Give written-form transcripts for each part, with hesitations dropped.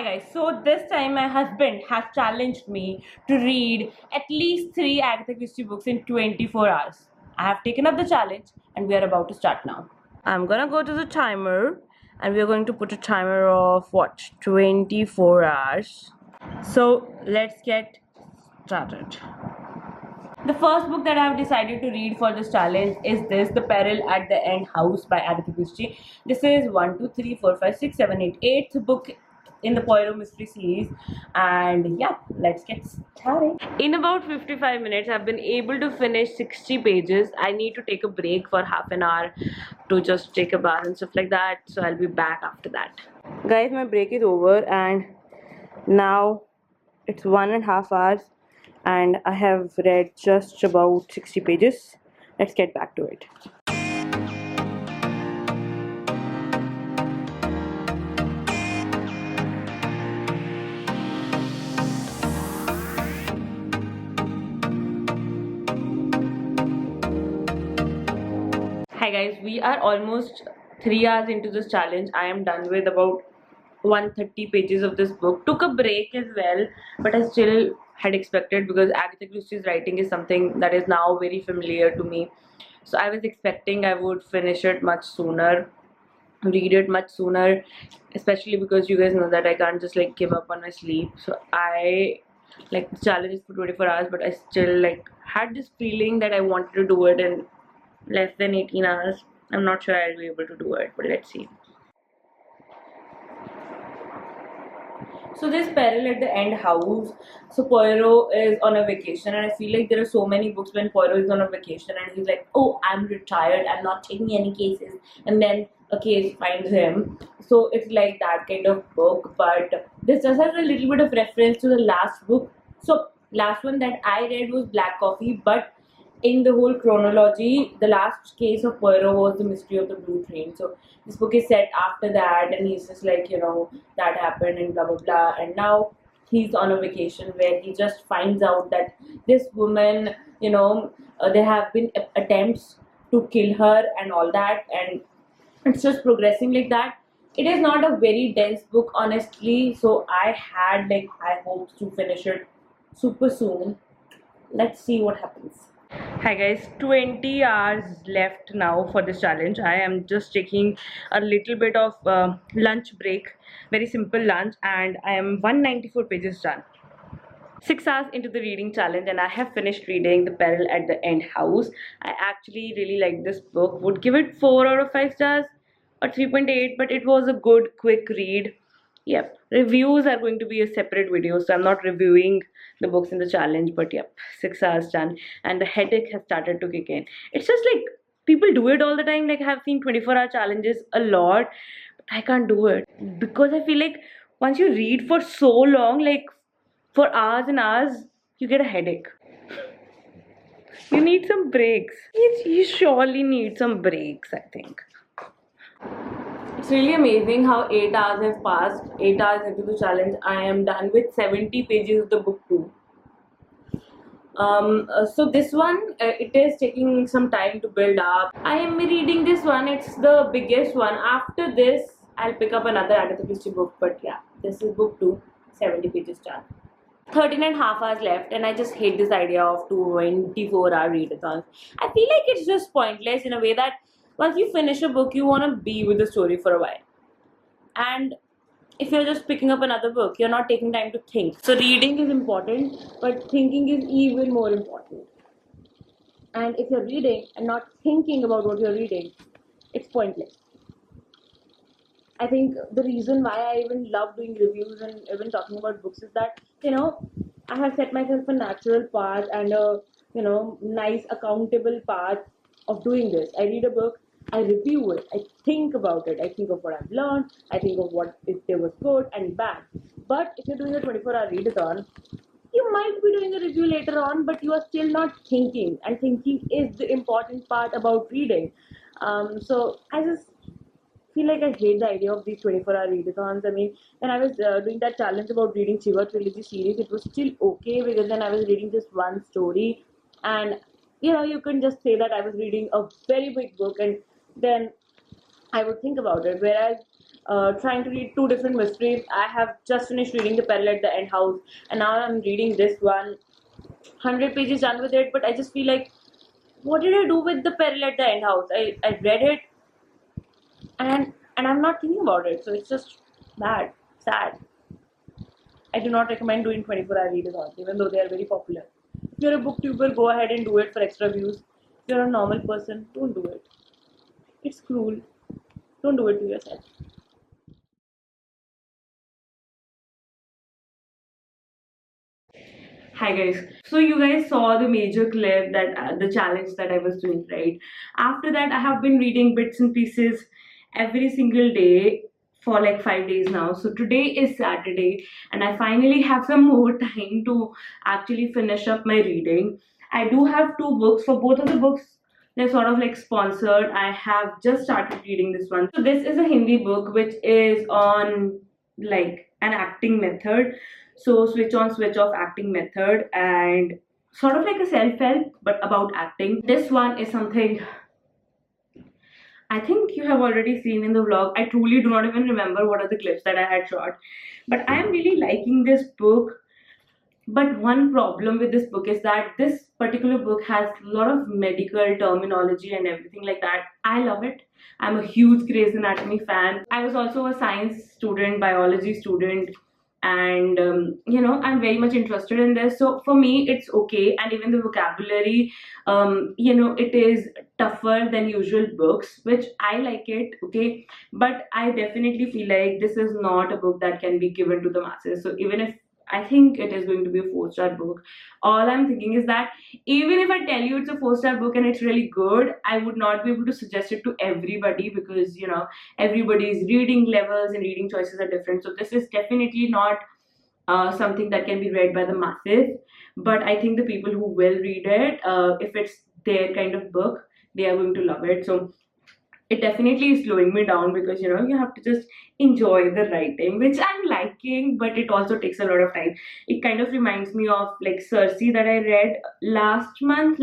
Hi guys, so this time my husband has challenged me to read at least 3 Agatha Christie books in 24 hours. I have taken up the challenge and we are about to start now. I'm gonna go to the timer and we're going to put a timer of what? 24 hours. So let's get started. The first book that I have decided to read for this challenge is this, The Peril at the End House by Agatha Christie. This is 1, 2, 3, 4, 5, 6, 7, 8, 8th book in the Poirot mystery series, and yeah, let's get started. In about 55 minutes I've been able to finish 60 pages. I need to take a break for half an hour to just take a bath and stuff like that, so I'll be back after that. Guys, my break is over and now it's 1.5 hours and I have read just about 60 pages. Let's get back to it. Hi guys, we are almost 3 hours into this challenge. I am done with about 130 pages of this book. Took a break as well, but I still had expected, because Agatha Christie's writing is something that is now very familiar to me. So I was expecting I would finish it much sooner, read it much sooner, especially because you guys know that I can't just like give up on my sleep. So I like the challenge is for 24 hours, but I still like had this feeling that I wanted to do it in less than 18 hours. I'm not sure I'll be able to do it, but let's see. So this Peril at the End House. So Poirot is on a vacation, and I feel like there are so many books when Poirot is on a vacation and he's like, "Oh, I'm retired. I'm not taking any cases," and then a case finds him. So it's like that kind of book, but this just has a little bit of reference to the last book. So last one that I read was Black Coffee, but in the whole chronology, the last case of Poirot was the mystery of the Blue Train. So this book is set after that, and he's just like, that happened and blah blah blah. And now he's on a vacation where he just finds out that this woman, there have been attempts to kill her and all that, and it's just progressing like that. It is not a very dense book, honestly. So I had like high hopes to finish it super soon. Let's see what happens. Hi guys, 20 hours left now for this challenge. I am just taking a little bit of lunch break, very simple lunch, and I am 194 pages done. 6 hours into the reading challenge and I have finished reading The Peril at the End House. I actually really like this book. Would give it 4 out of 5 stars or 3.8, but it was a good quick read. Yep, reviews are going to be a separate video, so I'm not reviewing the books in the challenge, but yep, 6 hours done and the headache has started to kick in. It's just like people do it all the time. Like, I have seen 24-hour challenges a lot, but I can't do it because I feel like once you read for so long, like for hours and hours, you get a headache. You need some breaks. You surely need some breaks, I think. It's really amazing how 8 hours have passed. 8 hours into the challenge, I am done with 70 pages of the book too. So this one, it is taking some time to build up. I am reading this one. It's the biggest one. After this, I'll pick up another Agatha Christie book. But yeah, this is book 2, 70 pages done. 13.5 hours left, and I just hate this idea of 24-hour readathons. I feel like it's just pointless in a way that once you finish a book, you want to be with the story for a while. And if you're just picking up another book, you're not taking time to think. So reading is important, but thinking is even more important. And if you're reading and not thinking about what you're reading, it's pointless. I think the reason why I even love doing reviews and even talking about books is that, I have set myself a natural path and a, nice accountable path of doing this. I read a book, I review it, I think about it, I think of what I've learned, I think of what if there was good and bad. But if you're doing a 24-hour readathon, you might be doing a review later on, but you are still not thinking, and thinking is the important part about reading. So I just feel like I hate the idea of these 24-hour readathons. I mean, when I was doing that challenge about reading Shiva trilogy series, it was still okay because then I was reading just one story, and you can just say that I was reading a very big book, and then I would think about it. Whereas trying to read two different mysteries. I have just finished reading The Peril at the End House, and now I'm reading this one. 100 pages done with it, but I just feel like, what did I do with The Peril at the End House? I read it, and I'm not thinking about it, so it's just bad, sad. I do not recommend doing 24-hour readathons, even though they are very popular. If you're a booktuber, go ahead and do it for extra views. If you're a normal person, don't do it. It's cruel. Don't do it to yourself. Hi guys. So you guys saw the major clip that the challenge that I was doing, right? After that, I have been reading bits and pieces every single day for like 5 days now. So today is Saturday, and I finally have some more time to actually finish up my reading. I do have two books. For both of the books, they're sort of like sponsored. I have just started reading this one. So this is a Hindi book which is on like an acting method, so switch on switch off acting method, and sort of like a self-help but about acting. This one is something I think you have already seen in the vlog. I truly do not even remember what are the clips that I had shot, but I am really liking this book. But one problem with this book is that this particular book has a lot of medical terminology and everything like that. I love it. I'm a huge Grey's Anatomy fan. I was also a science student, biology student, and I'm very much interested in this. So for me, it's okay. And even the vocabulary, it is tougher than usual books, which I like it, okay. But I definitely feel like this is not a book that can be given to the masses. So even if I think it is going to be a 4-star book, all I'm thinking is that even if I tell you it's a 4-star book and it's really good, I would not be able to suggest it to everybody, because everybody's reading levels and reading choices are different. So this is definitely not something that can be read by the masses. But I think the people who will read it, if it's their kind of book, they are going to love it. So it definitely is slowing me down, because you have to just enjoy the writing, which I'm liking, but it also takes a lot of time. It kind of reminds me of like Circe that I read last month.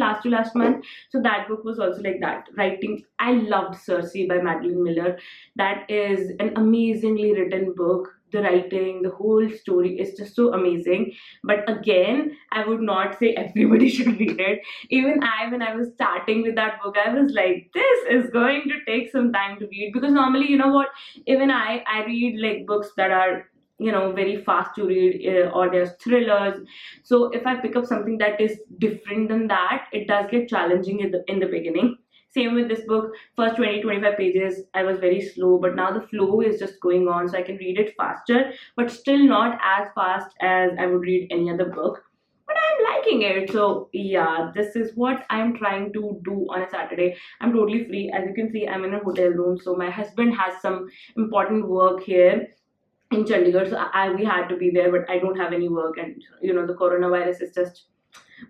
So that book was also like that writing. I loved Circe by Madeline Miller. That is an amazingly written book. The writing, the whole story is just so amazing. But again, I would not say everybody should read it. Even when I was starting with that book, I was like, this is going to take some time to read, because normally, you know what, even I read like books that are very fast to read, or there's thrillers. So if I pick up something that is different than that, it does get challenging in the beginning. Same with this book. First 20-25 pages I was very slow, but now the flow is just going on, so I can read it faster, but still not as fast as I would read any other book. But I'm liking it. So yeah, this is what I'm trying to do on a Saturday. I'm totally free. As you can see, I'm in a hotel room, so my husband has some important work here in Chandigarh, so we had to be there, but I don't have any work, and the coronavirus is just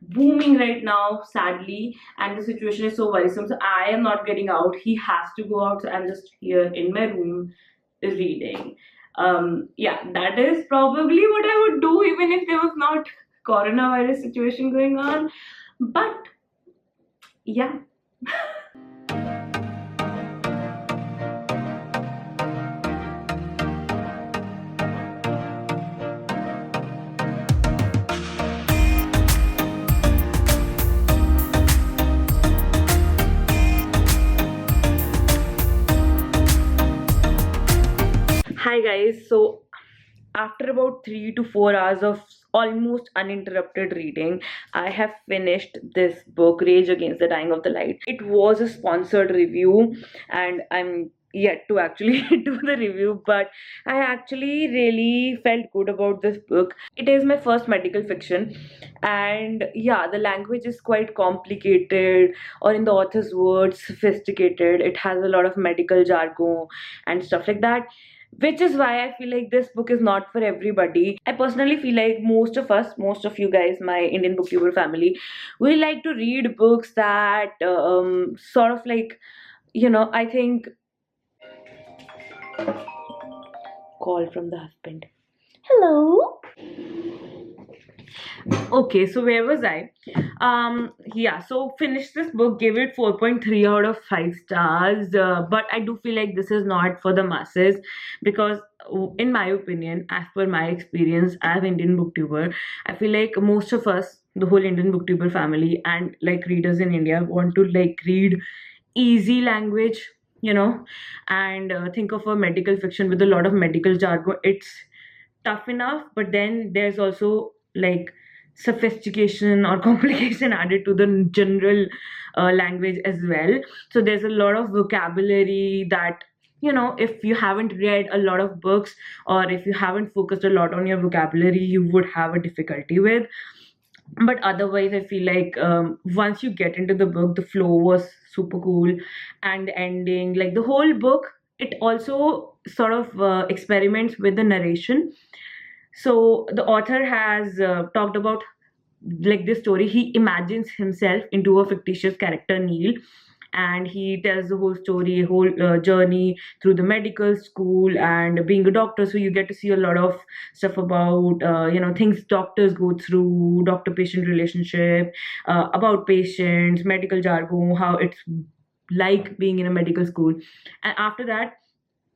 booming right now, sadly, and the situation is so worrisome. So I am not getting out. He has to go out, so I'm just here in my room reading. Yeah, that is probably what I would do even if there was not coronavirus situation going on. But yeah. Hi guys, so after about 3 to 4 hours of almost uninterrupted reading, I have finished this book, Rage Against the Dying of the Light. It was a sponsored review, and I'm yet to actually do the review, but I actually really felt good about this book. It is my first medical fiction, and yeah, the language is quite complicated, or in the author's words, sophisticated. It has a lot of medical jargon and stuff like that, which is why I feel like this book is not for everybody. I personally feel like most of you guys, my Indian booktuber family, we like to read books that sort of like, I think, call from the husband. Hello. Okay, so where was I? Yeah, so finished this book, gave it 4.3 out of 5 stars. But I do feel like this is not for the masses because, in my opinion, as per my experience as Indian booktuber, I feel like most of us, the whole Indian booktuber family, and like readers in India, want to like read easy language, you know, and think of a medical fiction with a lot of medical jargon. It's tough enough, but then there's also like sophistication or complication added to the general language as well. So there's a lot of vocabulary that, you know, if you haven't read a lot of books or if you haven't focused a lot on your vocabulary, you would have a difficulty with. But otherwise I feel like once you get into the book, the flow was super cool, and the ending, like the whole book, it also sort of experiments with the narration. So the author has talked about like this story. He imagines himself into a fictitious character, Neil, and he tells the whole story, whole journey through the medical school and being a doctor. So you get to see a lot of stuff about you know, things doctors go through, doctor patient relationship, about patients, medical jargon, how it's like being in a medical school. And after that,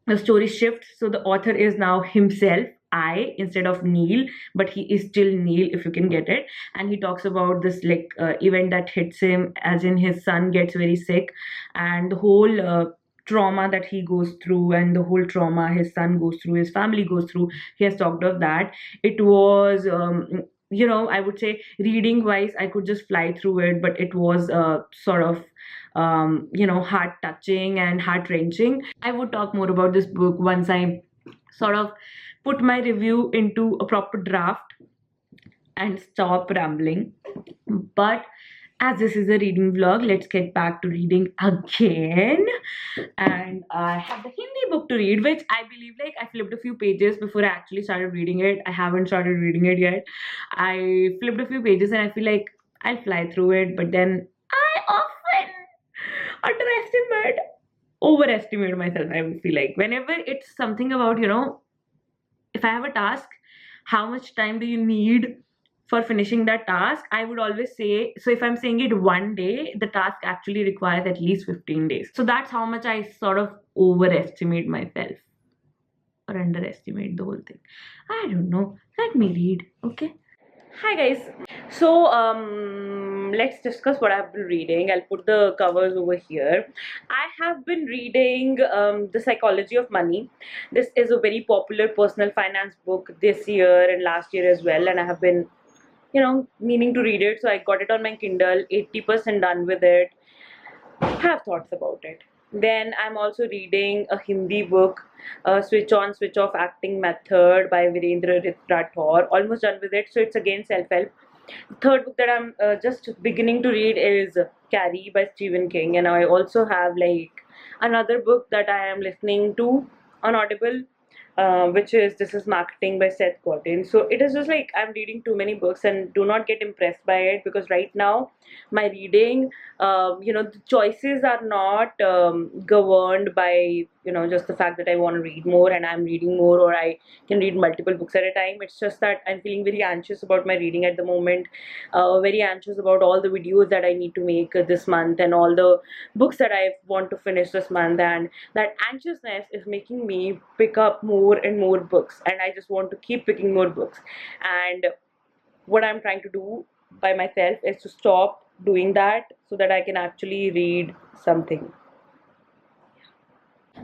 the story shifts. So the author is now himself, I, instead of Neil, but he is still Neil, if you can get it. And he talks about this like event that hits him, as in his son gets very sick, and the whole trauma that he goes through, and the whole trauma his son goes through, his family goes through. He has talked of that. It was you know, I would say reading wise I could just fly through it, but it was sort of you know, heart touching and heart wrenching. I would talk more about this book once I sort of put my review into a proper draft and stop rambling. But as this is a reading vlog, let's get back to reading again. And I have the Hindi book to read, which I believe like I flipped a few pages before I actually started reading it. I haven't started reading it yet. I flipped a few pages and I feel like I'll fly through it, but then I often underestimate, overestimate myself. I would feel like whenever it's something about, you know, if I have a task, how much time do you need for finishing that task? I would always say, so if I'm saying it one day, the task actually requires at least 15 days. So that's how much I sort of overestimate myself or underestimate the whole thing. I don't know. Let me read, okay? Hi guys. So let's discuss what I've been reading. I'll put the covers over here. I have been reading The Psychology of Money. This is a very popular personal finance book this year and last year as well, and I have been, you know, meaning to read it. So I got it on my Kindle, 80% done with it. Have thoughts about it. Then I'm also reading a Hindi book, Switch On, Switch Off Acting Method by Virendra Rathore. Almost done with it. So it's again self-help. The third book that I'm just beginning to read is Carrie by Stephen King. And I also have like another book that I am listening to on Audible, which is This Is Marketing by Seth Godin. So it is just like I'm reading too many books, and do not get impressed by it, because right now my reading, you know, the choices are not governed by, you know, just the fact that I want to read more and I'm reading more, or I can read multiple books at a time. It's just that I'm feeling very anxious about my reading at the moment, very anxious about all the videos that I need to make this month and all the books that I want to finish this month, and that anxiousness is making me pick up more and more books, and I just want to keep picking more books. And what I'm trying to do by myself is to stop doing that so that I can actually read something.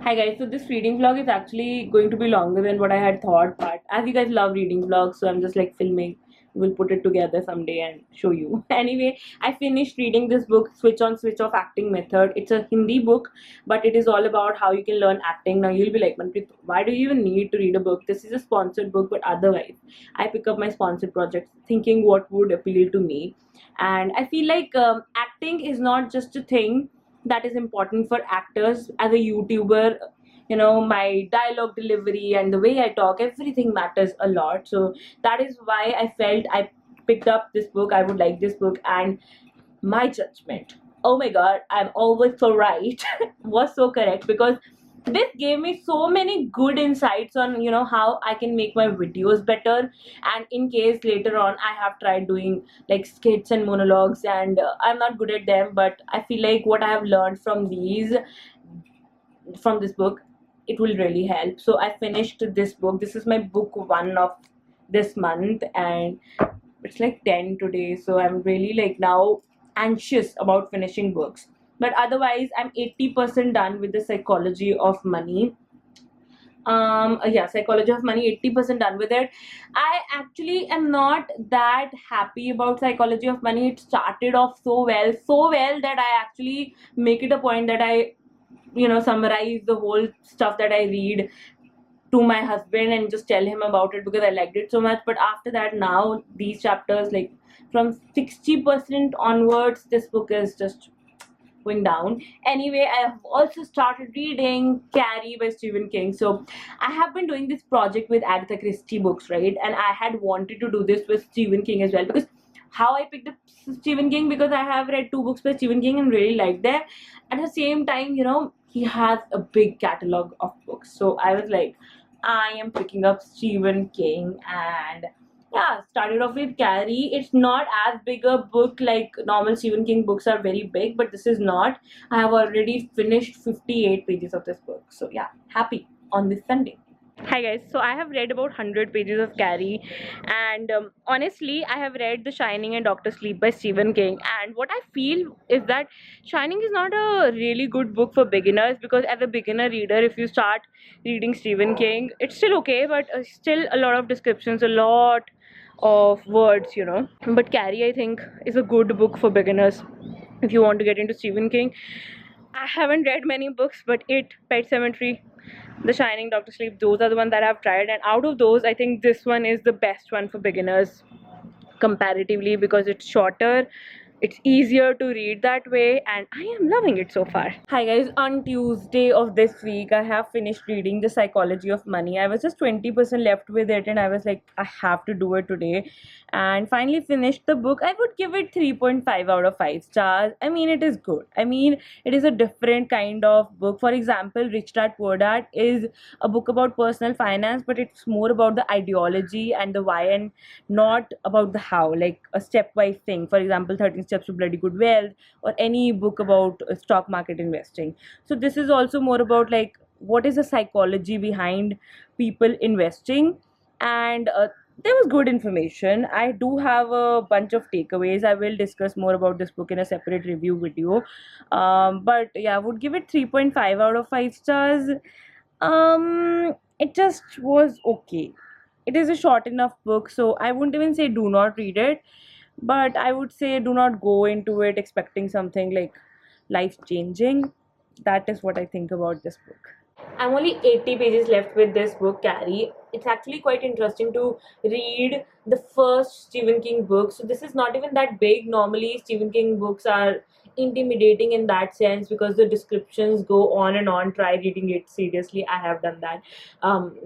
Hi guys, so this reading vlog is actually going to be longer than what I had thought, but as you guys love reading vlogs, so I'm just like filming. We'll put it together someday and show you. Anyway, I finished reading this book, Switch On, Switch Off Acting Method. It's a Hindi book, but it is all about how you can learn acting. Now you'll be like, Manpreet, why do you even need to read a book? This is a sponsored book, but otherwise, I pick up my sponsored projects thinking what would appeal to me. And I feel like acting is not just a thing that is important for actors. As a YouTuber, you know, my dialogue delivery and the way I talk, everything matters a lot. So that is why I felt I picked up this book. I would like this book, and my judgment, oh my god, I'm always so right, was so correct, because this gave me so many good insights on, you know, how I can make my videos better. And in case later on I have tried doing like skits and monologues, and I'm not good at them, but I feel like what I have learned from this book, it will really help. So I finished this book. This is my book 1 of this month, and it's like 10 today, so I'm really like now anxious about finishing books. But otherwise I'm 80% done with the Psychology of Money. Yeah, Psychology of Money, 80% done with it. I actually am not that happy about Psychology of Money. It started off so well that I actually make it a point that I, you know, summarize the whole stuff that I read to my husband and just tell him about it because I liked it so much. But after that, now these chapters, like from 60% onwards, this book is just going down. Anyway, I have also started reading Carrie by Stephen King. So I have been doing this project with Agatha Christie books, right? And I had wanted to do this with Stephen King as well, because how I picked up Stephen King, because I have read 2 books by Stephen King and really liked them. At the same time, you know, he has a big catalog of books. So I was like, I am picking up Stephen King, and yeah, started off with Carrie. It's not as big a book, like normal Stephen King books are very big, but this is not. I have already finished 58 pages of this book. So yeah, happy on this Sunday. Hi guys, so I have read about 100 pages of Carrie, and honestly I have read The Shining and Doctor Sleep by Stephen King, and what I feel is that Shining is not a really good book for beginners, because as a beginner reader, if you start reading Stephen King, it's still okay, but still a lot of descriptions, a lot of words, you know. But Carrie, I think, is a good book for beginners if you want to get into Stephen King. I haven't read many books, but Pet Cemetery, The Shining, Doctor Sleep, those are the ones that I've tried, and out of those I think this one is the best one for beginners comparatively, because it's shorter, it's easier to read that way, and I am loving it so far. Hi guys, on Tuesday of this week I have finished reading The Psychology of Money. I was just 20% left with it, and I was like, I have to do it today, and finally finished the book. I would give it 3.5 out of 5 stars. I mean, it is good. I mean, it is a different kind of book. For example, Rich Dad Poor Dad is a book about personal finance, but it's more about the ideology and the why, and not about the how, like a stepwise thing. For example, 13 Steps to Bloody Good Wealth, or any book about stock market investing. So this is also more about like what is the psychology behind people investing, and there was good information. I do have a bunch of takeaways. I will discuss more about this book in a separate review video. But yeah, I would give it 3.5 out of 5 stars. It just was okay. It is a short enough book, so I wouldn't even say do not read it, but I would say do not go into it expecting something like life changing. That is what I think about this book. I'm only 80 pages left with this book, Carrie. It's actually quite interesting to read the first Stephen King book. So this is not even that big. Normally, Stephen King books are intimidating in that sense because the descriptions go on and on. Try reading it seriously. I have done that.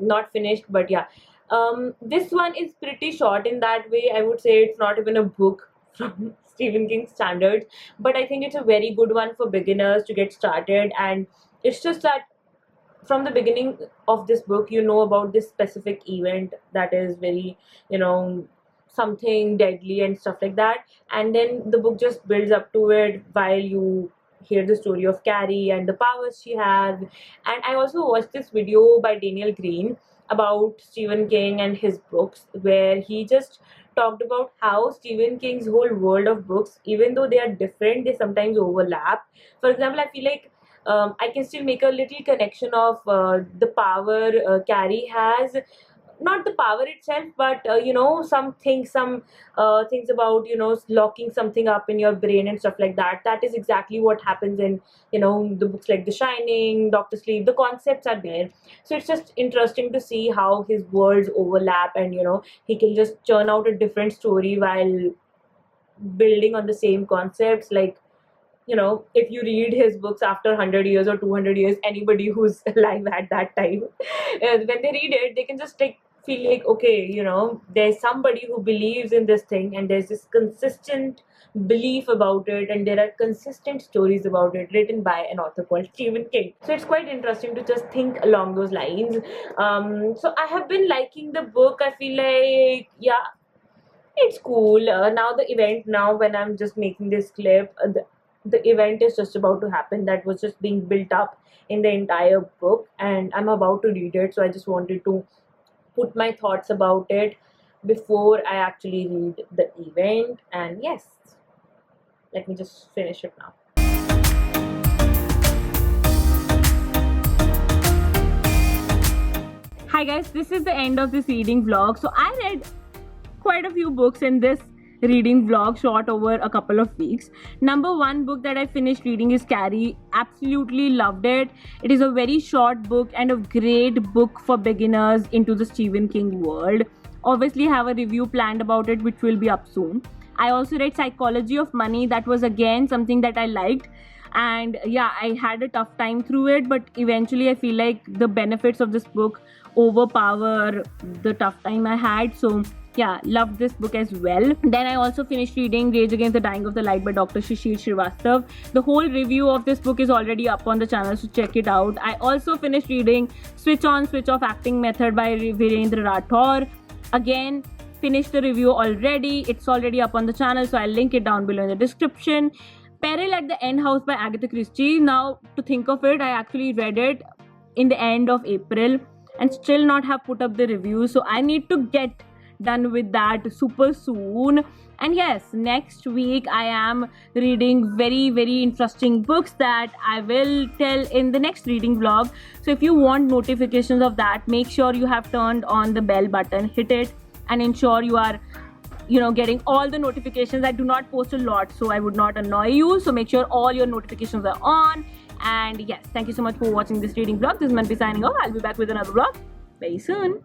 Not finished, but yeah. This one is pretty short in that way. I would say it's not even a book from Stephen King standards, but I think it's a very good one for beginners to get started. And it's just that from the beginning of this book, you know about this specific event that is very, you know, something deadly and stuff like that, and then the book just builds up to it while you hear the story of Carrie and the powers she has. And I also watched this video by Daniel Green about Stephen King and his books, where he just talked about how Stephen King's whole world of books, even though they are different, they sometimes overlap. For example, I feel like I can still make a little connection of the power Carrie has. Not the power itself, but you know, some things about, you know, locking something up in your brain and stuff like that. That is exactly what happens in, you know, the books like The Shining, Doctor Sleep. The concepts are there, so it's just interesting to see how his worlds overlap, and you know, he can just churn out a different story while building on the same concepts. Like, you know, if you read his books after 100 years or 200 years, anybody who's alive at that time, when they read it, they can just like feel like, okay, there's somebody who believes in this thing, and there's this consistent belief about it, and there are consistent stories about it written by an author called Stephen King. So it's quite interesting to just think along those lines. So I have been liking the book. I feel like, yeah, it's cool. Now the event, now when I'm just making this clip, the event is just about to happen. That was just being built up in the entire book, and I'm about to read it. So I just wanted to put my thoughts about it before I actually read the event. And yes, let me just finish it now. Hi guys, this is the end of this reading vlog. So I read quite a few books in this reading vlog, short over a couple of weeks. Number one book that I finished reading is Carrie. Absolutely loved it. It is a very short book and a great book for beginners into the Stephen King world. Obviously have a review planned about it, which will be up soon. I also read Psychology of Money. That was again something that I liked, and yeah, I had a tough time through it, but eventually I feel like the benefits of this book overpower the tough time I had. So yeah, loved this book as well. Then I also finished reading Rage Against the Dying of the Light by Dr. Shishir Srivastav. The whole review of this book is already up on the channel, so check it out. I also finished reading Switch On, Switch Off Acting Method by Virendra Rathore. Again, finished the review already. It's already up on the channel, so I'll link it down below in the description. Peril at the End House by Agatha Christie. Now, to think of it, I actually read it in the end of April and still not have put up the review, so I need to get done with that super soon. And yes, next week I am reading very interesting books that I will tell in the next reading vlog. So if you want notifications of that, make sure you have turned on the bell button, hit it, and ensure you are getting all the notifications. I do not post a lot, so I would not annoy you, so make sure all your notifications are on. And yes, thank you so much for watching this reading vlog. This is Manvi signing off. I'll be back with another vlog very soon.